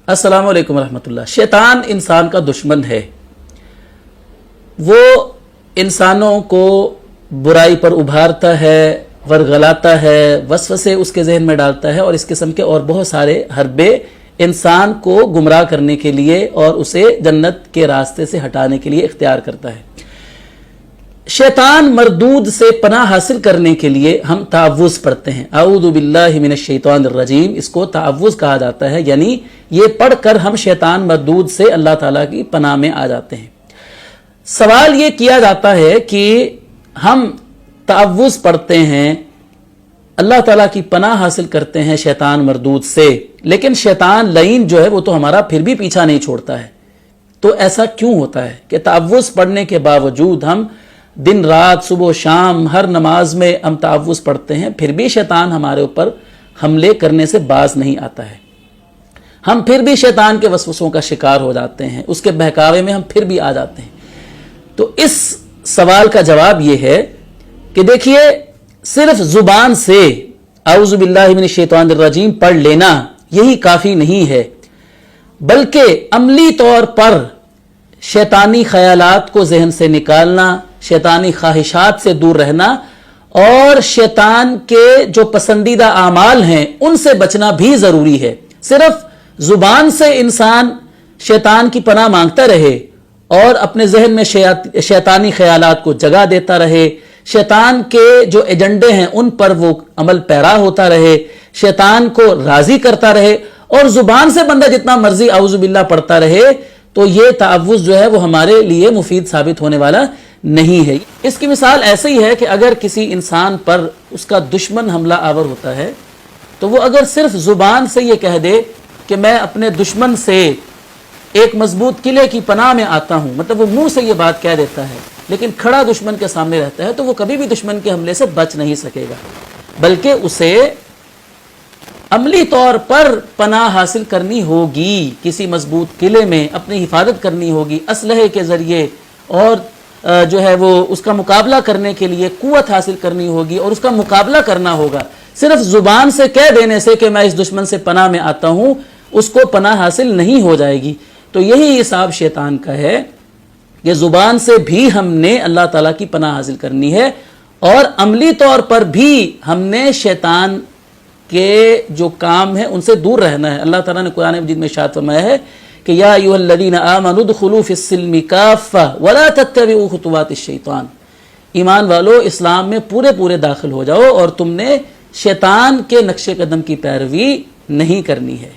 अस्सलाम वालेकुम रहमतुल्लाह। शैतान इंसान का दुश्मन है। वो इंसानों को बुराई पर उभारता है, वरगलाता है, वसवसे उसके जहन में डालता है और इस किस्म के और बहुत सारे हरबे इंसान को गुमराह करने के लिए और उसे जन्नत के रास्ते से हटाने के लिए इख्तियार करता है। शैतान मरदूद से पनाह हासिल करने के लिए हम तावुज़ पढ़ते हैं, आऊज़ु बिल्लाहि मिनश शैतानिर रजीम। इसको तावुज़ कहा जाता है, यानी ये पढ़कर हम शैतान मरदूद से अल्लाह ताला की पनाह में आ जाते हैं। सवाल ये किया जाता है कि हम तावुज़ पढ़ते हैं, अल्लाह ताला की पनाह हासिल करते हैं शैतान मरदूद से, लेकिन शैतान लईन जो है वो तो हमारा फिर भी पीछा नहीं छोड़ता है। तो ऐसा क्यों होता है कि तावुज़ पढ़ने के बावजूद हम दिन रात सुबह शाम हर नमाज में हम तावुज़ पढ़ते हैं, फिर भी शैतान हमारे ऊपर हमले करने से बाज नहीं आता है। हम फिर भी शैतान के वसवसों का शिकार हो जाते हैं, उसके बहकावे में हम फिर भी आ जाते हैं। तो इस सवाल का जवाब यह है कि देखिए, सिर्फ जुबान से आऊज़ु बिल्लाहि मिनश शैतानिर रजीम पढ़ लेना यही काफी नहीं है, बल्कि अमली तौर पर शैतानी ख्यालात को जहन से निकालना, शैतानी ख्वाहिशात से दूर रहना और शैतान के जो पसंदीदा आमाल हैं उनसे बचना भी जरूरी है। सिर्फ जुबान से इंसान शैतान की पनाह मांगता रहे और अपने जहन में शैतानी ख्यालात को जगा देता रहे, शैतान के जो एजेंडे हैं उन पर वो अमल पैरा होता रहे, शैतान को राजी करता रहे और जुबान से बंदा जितना मर्जी आऊज़ु बिल्लाह पढ़ता रहे, तो ये तावुज़ जो है वो हमारे लिए मुफीद साबित होने वाला नहीं है। इसकी मिसाल ऐसे ही है कि अगर किसी इंसान पर उसका दुश्मन हमला आवर होता है, तो वो अगर सिर्फ जुबान से ये कह दे कि मैं अपने दुश्मन से एक मजबूत किले की पनाह में आता हूं, मतलब वो मुंह से ये बात कह देता है, लेकिन खड़ा दुश्मन के सामने रहता है, तो वो कभी भी दुश्मन के हमले से बच नहीं सकेगा, बल्कि उसे अमली तौर पर पनाह हासिल करनी होगी, किसी मजबूत किले में अपनी हिफाजत करनी होगी, असलहे के जरिए, और जो है वो उसका मुकाबला करने के लिए कुव्वत हासिल करनी होगी और उसका मुकाबला करना होगा। सिर्फ जुबान से कह देने से कि मैं इस दुश्मन से पनाह में आता हूं, उसको पनाह हासिल नहीं हो जाएगी। तो यही हिसाब शैतान का है कि जुबान से भी हमने अल्लाह ताला की पनाह हासिल करनी है और अमली तौर पर भी हमने शैतान के जो काम है उनसे दूर रहना है। अल्लाह ताला ने कुरान मजीद में इरशाद फरमाया है कि या अय्युहल्लज़ीना आमनू उदखुलू फिस्सिल्मि काफ़्फ़ा वला तत्तबिऊ खुतुवातिश शैतान। ईमान वालो, इस्लाम में पूरे पूरे दाखिल हो जाओ और तुमने शैतान के नक्शे कदम की पैरवी नहीं करनी है।